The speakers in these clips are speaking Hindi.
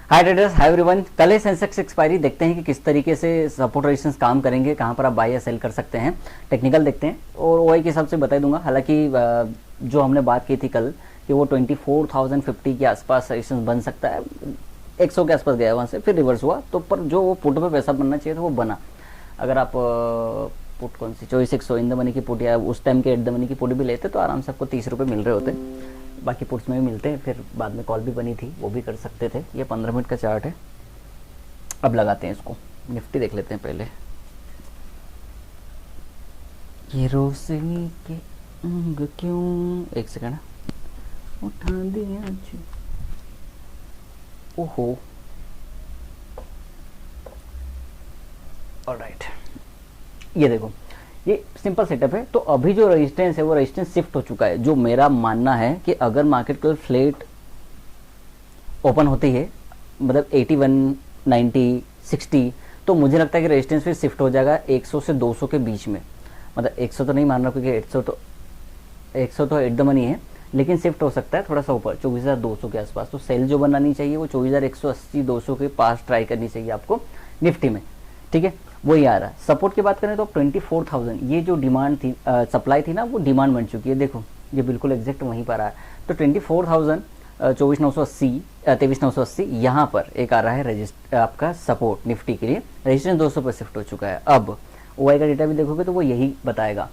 हाय ट्रेडर्स, हाय एवरीवन। कल है सेंसेक्स एक्सपायरी, देखते हैं कि किस तरीके से सपोर्ट रेजिस्टेंस काम करेंगे, कहाँ पर आप बाय या सेल कर सकते हैं। टेक्निकल देखते हैं और ओआई के हिसाब से बता दूंगा। हालांकि जो हमने बात की थी कल कि वो 24,050 के आसपास रेजिस्टेंस बन सकता है, 100 के आसपास गया, वहाँ से फिर रिवर्स हुआ, तो पर जो वो पुट पे पैसा बनना चाहिए था वो बना। अगर आप पुट कौन सी 2400 इन द मनी की पुट या उस टाइम के एट द मनी की पुट भी लेते तो आराम से आपको 30 रुपये मिल रहे होते। बाकी पुट्स में भी मिलते हैं, फिर बाद में कॉल भी बनी थी, वो भी कर सकते थे। ये 15 मिनट का चार्ट है। अब लगाते हैं इसको, निफ्टी देख लेते हैं पहले। ये रोशनी के अंग क्यों, एक सेकंड, उठा दिया ओहो, ऑलराइट। ये देखो, ये सिंपल सेटअप है। तो अभी जो रेजिस्टेंस है वो रेजिस्टेंस शिफ्ट हो चुका है। जो मेरा मानना है कि अगर मार्केट कल फ्लैट ओपन होती है, मतलब 81, 90, 60, तो मुझे लगता है कि रेजिस्टेंस फिर शिफ्ट हो जाएगा 100 से 200 के बीच में। मतलब 100 तो नहीं मान रहा क्योंकि 100 तो एट द मनी है, लेकिन शिफ्ट हो सकता है थोड़ा सा ऊपर 24,200 के आसपास। तो सेल जो बनानी चाहिए वो 24,180, 200 के पास ट्राई करनी चाहिए आपको निफ्टी में, ठीक है। वही आ रहा है। सपोर्ट की बात करें तो 24,000, ये जो डिमांड थी, सप्लाई थी ना, वो डिमांड बन चुकी है। देखो ये बिल्कुल एग्जैक्ट वहीं पर आ रहा है। तो 24,000, 24,980, 23,980 यहाँ पर एक आ रहा है आपका सपोर्ट निफ्टी के लिए। रजिस्टेंस 200 पर शिफ्ट हो चुका है। अब ओआई का डेटा भी देखोगे तो वो यही बताएगा।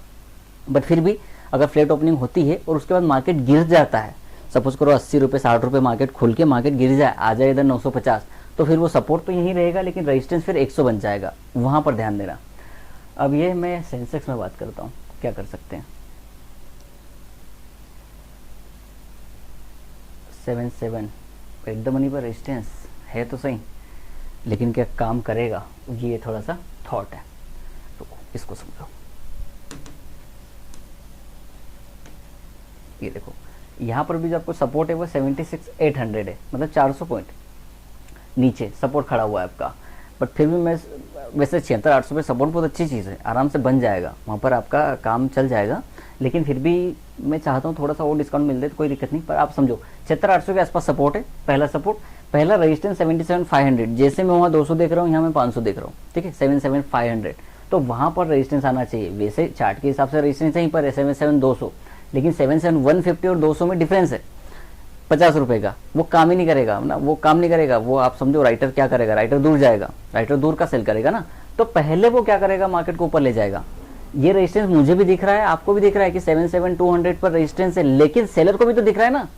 बट फिर भी अगर फ्लैट ओपनिंग होती है और उसके बाद मार्केट गिर जाता है, सपोज करो 80 रुपये 60 रुपये मार्केट खुल के मार्केट गिर जाए, आ जाए इधर 950, तो फिर वो सपोर्ट तो यहीं रहेगा, लेकिन रेजिस्टेंस फिर 100 बन जाएगा। वहाँ पर ध्यान देना। अब ये मैं सेंसेक्स में बात करता हूँ, क्या कर सकते हैं। 77 एट द मनी पर रेजिस्टेंस है तो सही, लेकिन क्या काम करेगा, ये थोड़ा सा थॉट है, तो इसको समझो। ये देखो, यहाँ पर भी जो आपको सपोर्ट है वो 76,800 है, मतलब 400 पॉइंट नीचे सपोर्ट खड़ा हुआ है आपका। बट फिर भी मैं वैसे 76,800 पे सपोर्ट बहुत अच्छी चीज़ है, आराम से बन जाएगा, वहाँ पर आपका काम चल जाएगा। लेकिन फिर भी मैं चाहता हूँ थोड़ा सा और डिस्काउंट मिल दे तो कोई दिक्कत नहीं, पर आप समझो 76,800 के आसपास सपोर्ट है, पहला सपोर्ट। पहला रजिस्टेंस 77,500, जैसे मैं वहाँ 200 देख रहा हूँ, यहाँ मैं 500 देख रहा हूँ, ठीक है। 77,500, तो वहाँ पर रजिस्टेंस आना चाहिए। वैसे चार्ट के हिसाब से रजिस्टेंस यहीं पर है 77,200, लेकिन 77,150 और 200 में डिफरेंस है 50 रुपए का। वो काम ही नहीं करेगा ना, वो काम नहीं करेगा। वो आप समझो राइटर क्या करेगा, राइटर दूर जाएगा, राइटर दूर का सेल करेगा ना। तो पहले वो क्या करेगा, मार्केट को ऊपर ले जाएगा। ये रेजिस्टेंस मुझे भी दिख रहा है, आपको भी दिख रहा है कि 77,200 पर रेजिस्टेंस है, लेकिन सेलर को भी तो दिख रहा है ना।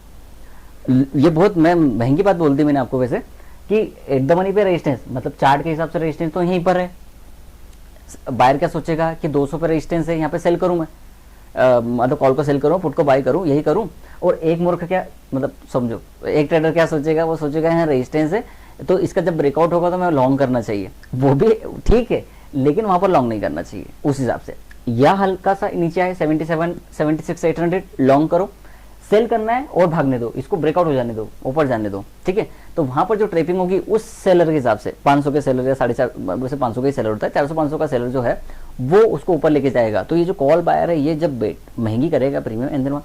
ये बहुत मैं महंगी बात बोल दी मैंने आपको वैसे, कि एट द मनी पे रेजिस्टेंस, मतलब चार्ट के हिसाब से रेजिस्टेंस तो यहीं पर है। बायर क्या सोचेगा कि 200 पर रेजिस्टेंस है, यहाँ पे सेल करूं मैं, मतलब कॉल को सेल करूं, पुट को बाय करूं, यही करूं। और एक मूर्ख क्या, मतलब समझो एक ट्रेडर क्या सोचेगा, वो सोचेगा यहाँ रेजिस्टेंस है तो इसका जब ब्रेकआउट होगा तो मैं लॉन्ग करना चाहिए। वो भी ठीक है, लेकिन वहां पर लॉन्ग नहीं करना चाहिए उस हिसाब से। या हल्का सा नीचे आए 77, 76,800, लॉन्ग करो। सेल करना है और भागने दो, इसको ब्रेकआउट हो जाने दो, ऊपर जाने दो, ठीक है। तो वहां पर जो ट्रेपिंग होगी उस सेलर के हिसाब से, 500 के सेलर या 450, वैसे 500 का ही सेलर होता है, 400-500 का सेलर जो है वो उसको ऊपर लेके जाएगा। तो ये जो कॉल बायर है, ये जब बेट महंगी करेगा प्रीमियम, एंड देन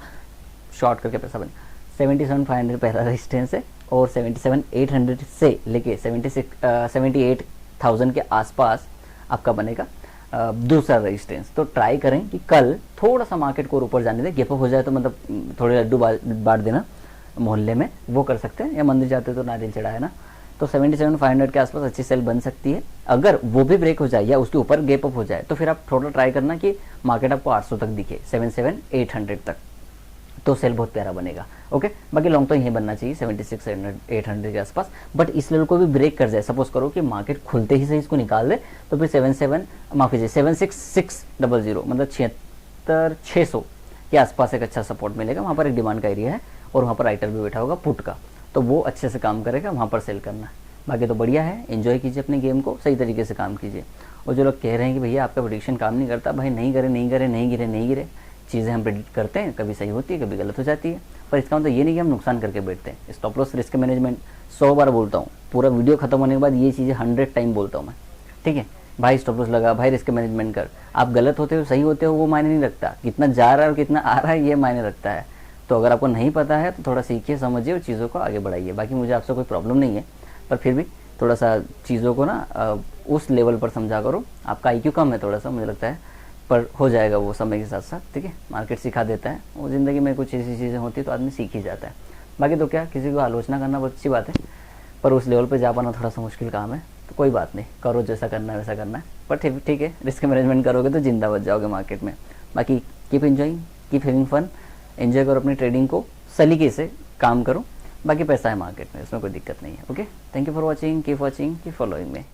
शॉर्ट करके पैसा बने। 77,500 पहला रेजिस्टेंस है, और 77,800 से लेके 78,000 के आसपास आपका बनेगा दूसरा रेजिस्टेंस। तो ट्राई करें कि कल थोड़ा सा मार्केट को ऊपर जाने दें, गैप अप हो जाए तो मतलब थोड़े लड्डू बांट देना मोहल्ले में, वो कर सकते हैं। या मंदिर जाते तो नारियल चढ़ाए ना। तो 77,500 के आसपास अच्छी सेल बन सकती है। अगर वो भी ब्रेक हो जाए या उसके ऊपर गैप अप हो जाए, तो फिर आप थोड़ा ट्राई करना कि मार्केट आपको 800 तक दिखे, 77,800 तक, तो सेल बहुत प्यारा बनेगा। ओके, बाकी लॉन्ग तो यहीं बनना चाहिए 76,800 के आसपास। बट इस लेवल को भी ब्रेक कर जाए, सपोज करो कि मार्केट खुलते ही से इसको निकाल दे, तो फिर 76,600, मतलब 76,600 के आसपास एक अच्छा सपोर्ट मिलेगा। वहाँ पर एक डिमांड का एरिया है और वहाँ पर राइटर भी बैठा होगा पुट का, तो वो अच्छे से काम करेगा, वहाँ पर सेल करना है। बाकी तो बढ़िया है, एंजॉय कीजिए अपने गेम को, सही तरीके से काम कीजिए। और जो लोग कह रहे हैं कि भैया आपका प्रेडिक्शन काम नहीं करता, भाई नहीं करे, नहीं करे, नहीं गिरे, नहीं गिरे, चीज़ें हम प्रेडिक्ट करते हैं, कभी सही होती है, कभी गलत हो जाती है, पर इसका मतलब ये नहीं कि हम नुकसान करके बैठते हैं। स्टॉप लॉस, रिस्क मैनेजमेंट 100 बार बोलता हूँ, पूरा वीडियो खत्म होने के बाद ये चीज़ें 100 टाइम बोलता हूँ मैं, ठीक है। भाई स्टॉप लॉस लगा, भाई रिस्क मैनेजमेंट कर। आप गलत होते हो सही होते हो वो मायने नहीं रखता, कितना जा रहा है और कितना आ रहा है ये मायने रखता है। तो अगर आपको नहीं पता है तो थोड़ा सीखिए, समझिए और चीज़ों को आगे बढ़ाइए। बाकी मुझे आपसे कोई प्रॉब्लम नहीं है, पर फिर भी थोड़ा सा चीज़ों को ना उस लेवल पर समझा करो। आपका आईक्यू कम है थोड़ा सा मुझे लगता है, पर हो जाएगा वो समय के साथ साथ, ठीक है। मार्केट सिखा देता है, वो ज़िंदगी में कुछ ऐसी चीज़ें होती तो आदमी सीख ही जाता है। बाकी तो क्या, किसी को आलोचना करना बहुत अच्छी बात है, पर उस लेवल पे जा पाना थोड़ा सा मुश्किल काम है। तो कोई बात नहीं, करो जैसा करना है वैसा करना है, पर ठीक है, रिस्क मैनेजमेंट करोगे तो जिंदा बच जाओगे मार्केट में। बाकी keep enjoying, keep having fun, enjoy करो अपनी ट्रेडिंग को, सलीके से काम करो। बाकी पैसा है मार्केट में, उसमें कोई दिक्कत नहीं है। Okay, thank you for watching, keep following me.